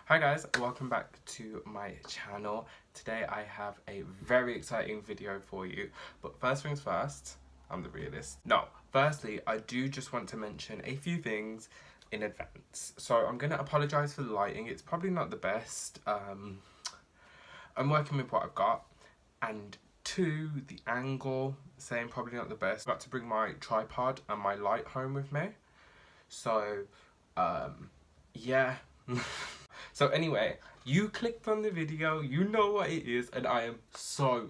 Hi guys, welcome back to my channel. Today I have a very exciting video for you, but first things first, I'm the realist. No, firstly, I do just want to mention a few things in advance. So I'm going to apologise for the lighting, it's probably not the best. I'm working with what I've got, and two, the angle, same, probably not the best. I've got to bring my tripod and my light home with me. So, yeah. So anyway, you clicked on the video, you know what it is, and I am so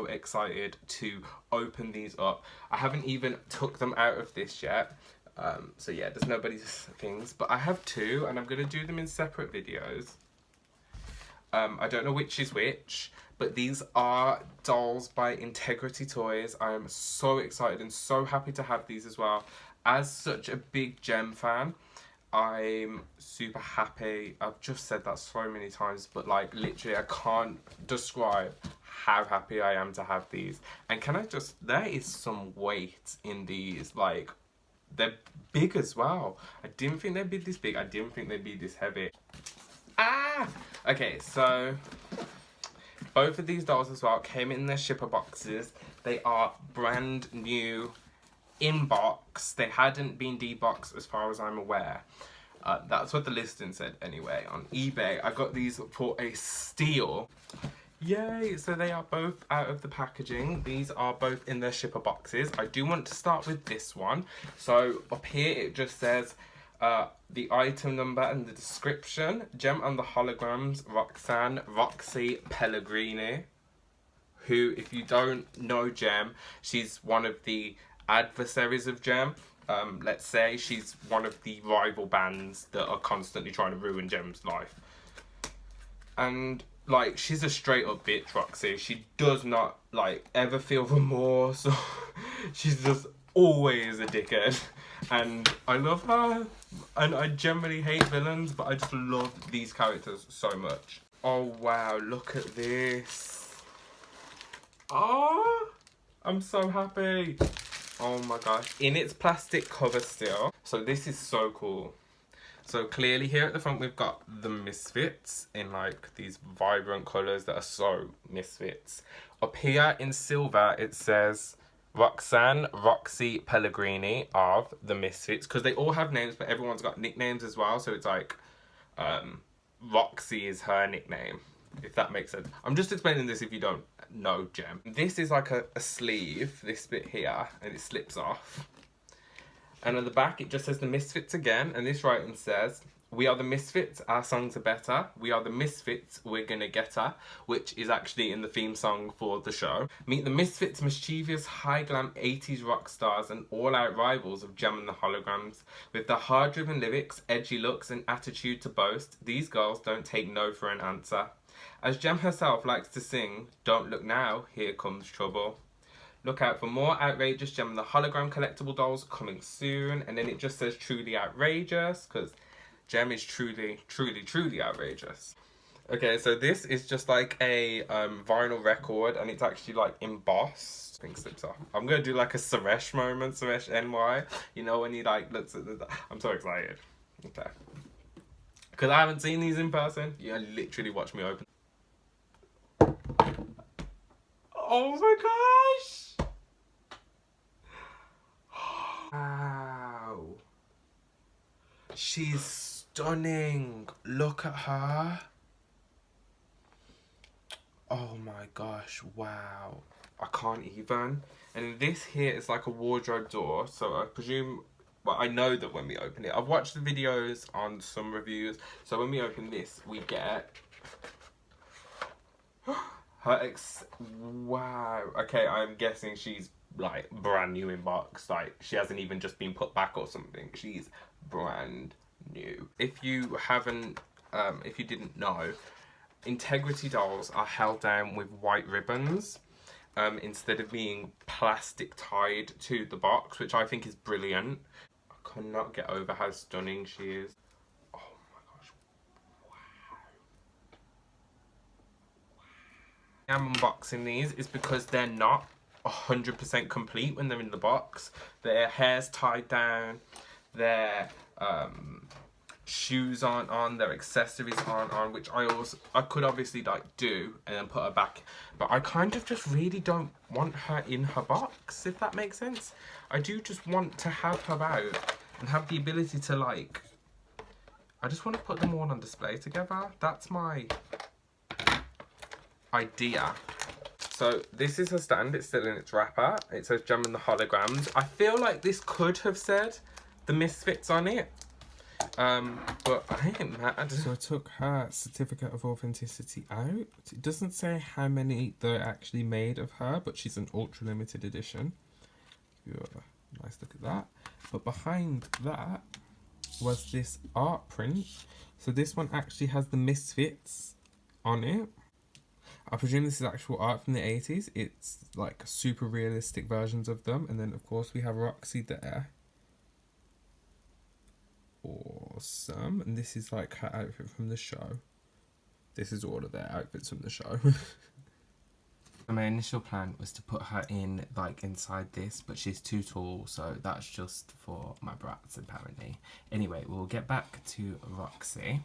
excited to open these up. I haven't even took them out of this yet. So yeah, there's nobody's things, but I have two and I'm going to do them in separate videos. I don't know which is which, but these are dolls by Integrity Toys. I am so excited and so happy to have these as well. As such a big Gem fan, I'm super happy. I've just said that so many times, but like literally I can't describe how happy I am to have these. And can I just, there is some weight in these, like they're big as well. I didn't think they'd be this big. I didn't think they'd be this heavy. Ah! Okay, so both of these dolls as well came in their shipper boxes. They are brand new in box. They hadn't been deboxed as far as I'm aware. That's what the listing said anyway on eBay. I got these for a steal. Yay! So they are both out of the packaging. These are both in their shipper boxes. I do want to start with this one. So up here it just says the item number and the description. Gem and the Holograms, Roxanne, Roxy, Peligrini. Who, if you don't know Gem, she's one of the adversaries of Gem. Let's say she's one of the rival bands that are constantly trying to ruin Gem's life. And like, she's a straight up bitch, Roxy. She does not like ever feel remorse. She's just always a dickhead. And I love her. And I generally hate villains, but I just love these characters so much. Oh wow, look at this. Oh, I'm so happy. Oh my gosh, in its plastic cover still. So this is so cool. So clearly here at the front we've got the Misfits in like these vibrant colours that are so Misfits. Up here in silver it says Roxanne, Roxy, Peligrini of the Misfits, because they all have names but everyone's got nicknames as well. So it's like Roxy is her nickname, if that makes sense. I'm just explaining this if you don't know Gem. This is like a sleeve, this bit here, and it slips off. And on the back it just says the Misfits again, and this writing says, "We are the Misfits, our songs are better. We are the Misfits, we're gonna get her," which is actually in the theme song for the show. Meet the Misfits, mischievous, high glam 80s rock stars and all-out rivals of Gem and the Holograms. With their hard-driven lyrics, edgy looks and attitude to boast, these girls don't take no for an answer. As Gem herself likes to sing, "Don't look now, here comes trouble." Look out for more outrageous Gem and the Hologram collectible dolls coming soon. And then it just says truly outrageous, because Gem is truly outrageous. Okay, so this is just like a vinyl record, and it's actually like embossed. Thing slips off. I'm gonna do like a Suresh moment, Suresh NY. You know when he like looks at the... I'm so excited. Okay. Because I haven't seen these in person. You literally watch me open. Oh my gosh! Wow. She's stunning. Look at her. Oh my gosh, wow. I can't even. And this here is like a wardrobe door, so I presume... Well, I know that when we open it, I've watched the videos on some reviews, so when we open this, we get her wow. Okay, I'm guessing she's like brand new in box, like she hasn't even just been put back or something. She's brand new. If you haven't, if you didn't know, Integrity dolls are held down with white ribbons. Instead of being plastic tied to the box, which I think is brilliant. I cannot get over how stunning she is. Oh my gosh, wow. I'm unboxing these is because they're not 100% complete when they're in the box. Their hair's tied down, their shoes aren't on, their accessories aren't on, which I could obviously like do and then put her back, but I kind of just really don't want her in her box, if that makes sense. I do just want to have her out and have the ability to like, I just want to put them all on display together. That's my idea. So this is her stand, it's still in its wrapper. It says Gem and the Holograms. I feel like this could have said the Misfits on it. But I ain't mad. So I took her certificate of authenticity out. It doesn't say how many they're actually made of her, but she's an ultra limited edition. Nice look at that. But behind that was this art print. So this one actually has the Misfits on it. I presume this is actual art from the 80s. It's like super realistic versions of them. And then of course we have Roxy there. Awesome. And this is like her outfit from the show. This is all of their outfits from the show. My initial plan was to put her in like inside this, but she's too tall, so that's just for my brats apparently. Anyway, we'll get back to Roxy.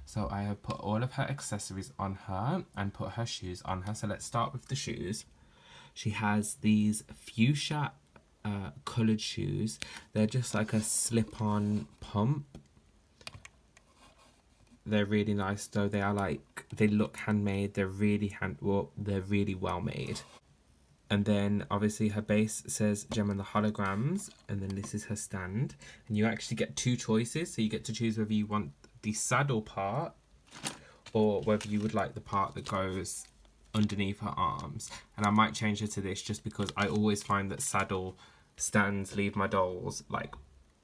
So I have put all of her accessories on her and put her shoes on her. So let's start with the shoes. She has these fuchsia coloured shoes. They're just like a slip-on pump. They're really nice though. They are like, they look handmade. They're really they're really well made. And then obviously her base says Gem and the Holograms, and then this is her stand. And you actually get two choices, so you get to choose whether you want the saddle part or whether you would like the part that goes underneath her arms. And I might change her to this just because I always find that saddle stands leave my dolls like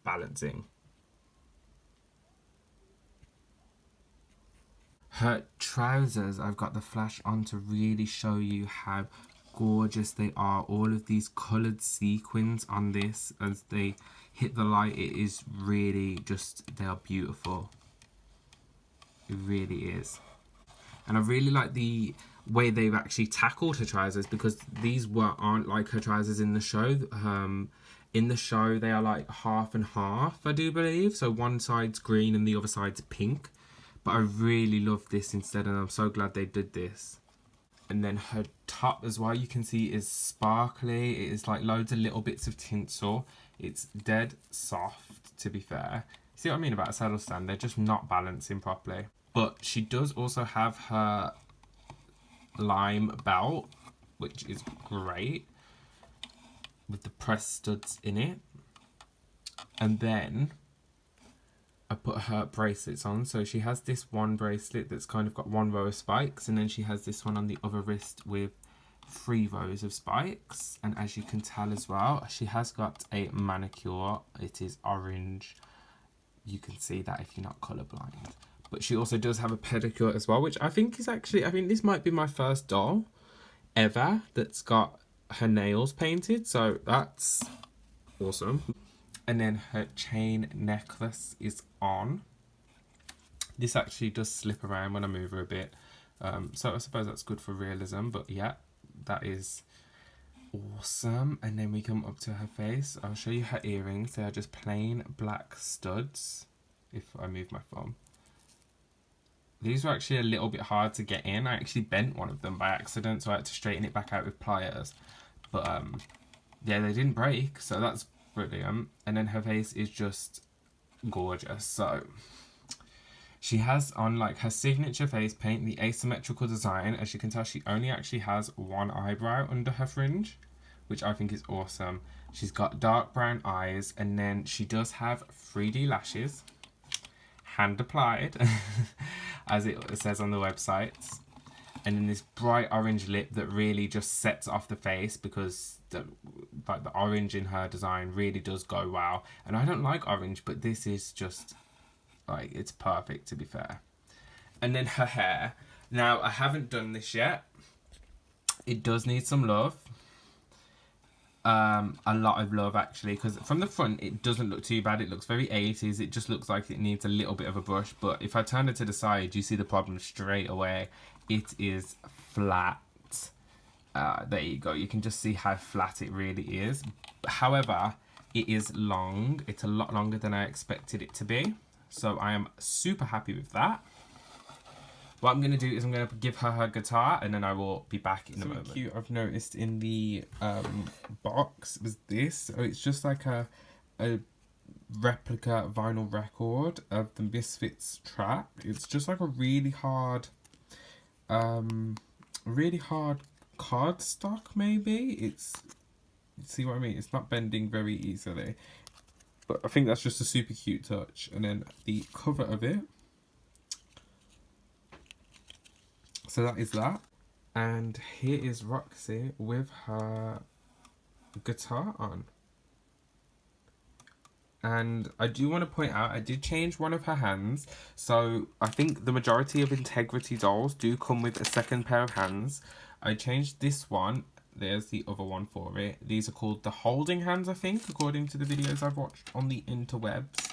balancing. Her trousers, I've got the flash on to really show you how gorgeous they are. All of these coloured sequins on this as they hit the light, it is really just, they are beautiful. It really is. And I really like the way they've actually tackled her trousers, because these aren't like her trousers in the show. In the show they are like half and half, I do believe. So one side's green and the other side's pink. But I really love this instead, and I'm so glad they did this. And then her top as well, you can see, is sparkly. It is like loads of little bits of tinsel. It's dead soft, to be fair. See what I mean about a saddle stand? They're just not balancing properly. But she does also have her lime belt, which is great, with the press studs in it. And then I put her bracelets on. So she has this one bracelet that's kind of got one row of spikes, and then she has this one on the other wrist with 3 rows of spikes. And as you can tell as well, she has got a manicure. It is orange. You can see that if you're not colourblind. But she also does have a pedicure as well, which I think is actually, I think this might be my first doll ever that's got her nails painted. So that's awesome. And then her chain necklace is on. This actually does slip around when I move her a bit. So I suppose that's good for realism. But yeah, that is awesome. And then we come up to her face. I'll show you her earrings. They are just plain black studs. If I move my thumb. These were actually a little bit hard to get in. I actually bent one of them by accident, so I had to straighten it back out with pliers. But yeah, they didn't break, so that's brilliant. And then her face is just gorgeous. So she has on like her signature face paint, the asymmetrical design. As you can tell, she only actually has one eyebrow under her fringe, which I think is awesome. She's got dark brown eyes, and then she does have 3D lashes, hand applied, as it says on the website. And then this bright orange lip that really just sets off the face, because the orange in her design really does go wow. And I don't like orange, but this is just like, it's perfect, to be fair. And then her hair. Now, I haven't done this yet. It does need some love. A lot of love, actually, because from the front it doesn't look too bad. It looks very 80s. It just looks like it needs a little bit of a brush. But if I turn it to the side, you see the problem straight away. It is flat. There you go. You can just see how flat it really is. However, it is long. It's a lot longer than I expected it to be. So I am super happy with that. What I'm going to do is I'm going to give her her guitar and then I will be back in a moment. Cute I've noticed in the box was this. So it's just like a replica vinyl record of the Misfits track. It's just like a really hard cardstock maybe. It's, see what I mean? It's not bending very easily. But I think that's just a super cute touch. And then the cover of it. So that is that. And here is Roxy with her guitar on. And I do want to point out, I did change one of her hands. So I think the majority of Integrity dolls do come with a second pair of hands. I changed this one. There's the other one for it. These are called the holding hands, I think, according to the videos I've watched on the interwebs.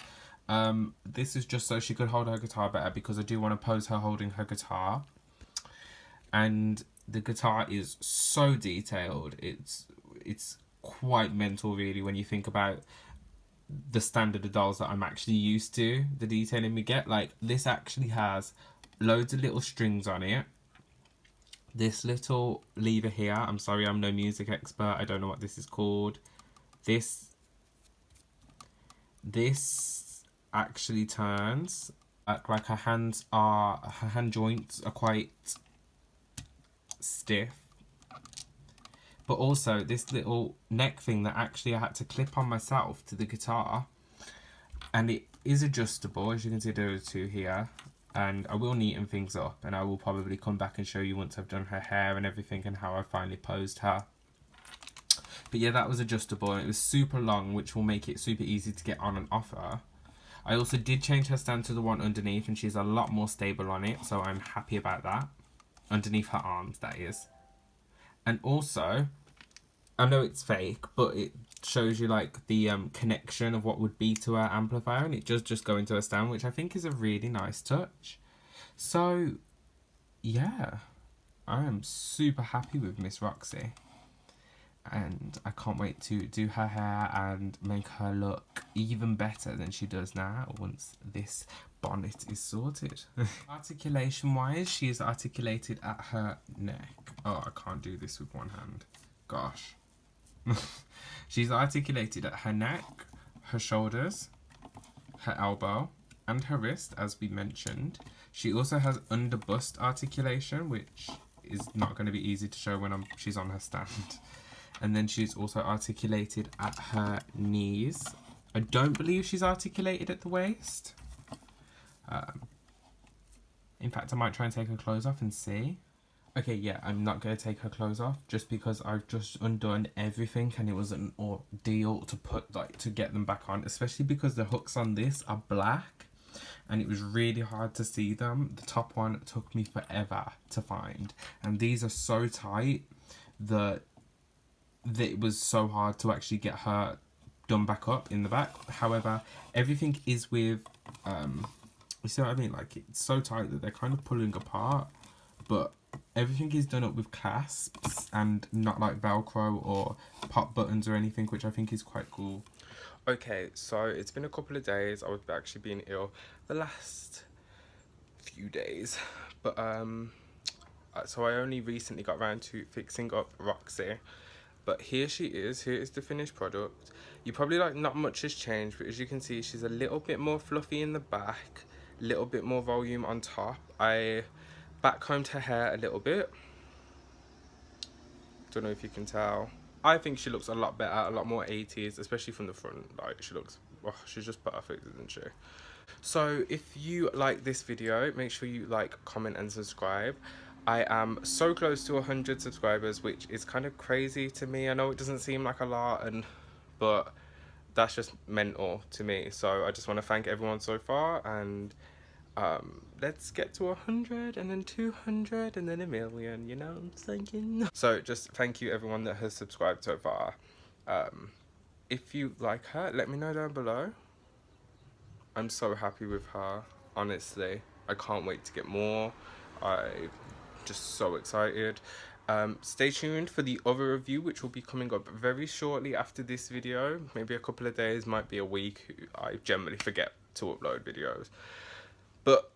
This is just so she could hold her guitar better, because I do want to pose her holding her guitar. And the guitar is so detailed. It's quite mental, really, when you think about the standard of dolls that I'm actually used to, the detailing we get. Like, this actually has loads of little strings on it. This little lever here, I'm sorry, I'm no music expert, I don't know what this is called. This actually turns like her hand joints are quite stiff. But also this little neck thing that actually I had to clip on myself to the guitar, and it is adjustable, as you can see there are two here. And I will neaten things up, and I will probably come back and show you once I've done her hair and everything and how I finally posed her. But yeah, that was adjustable, and it was super long, which will make it super easy to get on and off her. I also did change her stand to the one underneath, and she's a lot more stable on it, so I'm happy about that. Underneath her arms, that is. And also, I know it's fake, but it shows you like the connection of what would be to her amplifier, and it does just go into a stand, which I think is a really nice touch. So yeah, I am super happy with Miss Roxy, and I can't wait to do her hair and make her look even better than she does now once this bonnet is sorted. Articulation wise, she is articulated at her neck. Oh, I can't do this with one hand, gosh. She's articulated at her neck, her shoulders, her elbow, and her wrist, as we mentioned. She also has under bust articulation, which is not going to be easy to show when she's on her stand. And then she's also articulated at her knees. I don't believe she's articulated at the waist. In fact, I might try and take her clothes off and see. Okay, yeah, I'm not going to take her clothes off just because I've just undone everything, and it was an ordeal to put, like, to get them back on, especially because the hooks on this are black and it was really hard to see them. The top one took me forever to find, and these are so tight that it was so hard to actually get her done back up in the back. However, everything is with, you see what I mean? Like, it's so tight that they're kind of pulling apart, but everything is done up with clasps and not like Velcro or pop buttons or anything, which I think is quite cool. Okay, so it's been a couple of days. I've actually been ill the last few days, but so I only recently got around to fixing up Roxy. But here she is. Here is the finished product. You probably like not much has changed, but as you can see, she's a little bit more fluffy in the back, a little bit more volume on top. I backcombed her hair a little bit. Don't know if you can tell. I think she looks a lot better, a lot more 80s, especially from the front. Like, she looks, oh, she's just perfect, isn't she? So if you like this video, make sure you like, comment and subscribe. I am so close to 100 subscribers, which is kind of crazy to me. I know it doesn't seem like a lot, but that's just mental to me. So I just want to thank everyone so far, and let's get to 100 and then 200 and then 1,000,000, you know what I'm saying? So just thank you everyone that has subscribed so far. If you like her, let me know down below. I'm so happy with her, honestly. I can't wait to get more. I'm just so excited. Stay tuned for the other review, which will be coming up very shortly after this video. Maybe a couple of days, might be a week. I generally forget to upload videos. But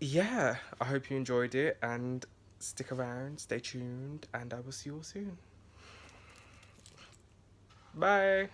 yeah, I hope you enjoyed it, and stick around, stay tuned, and I will see you all soon. Bye.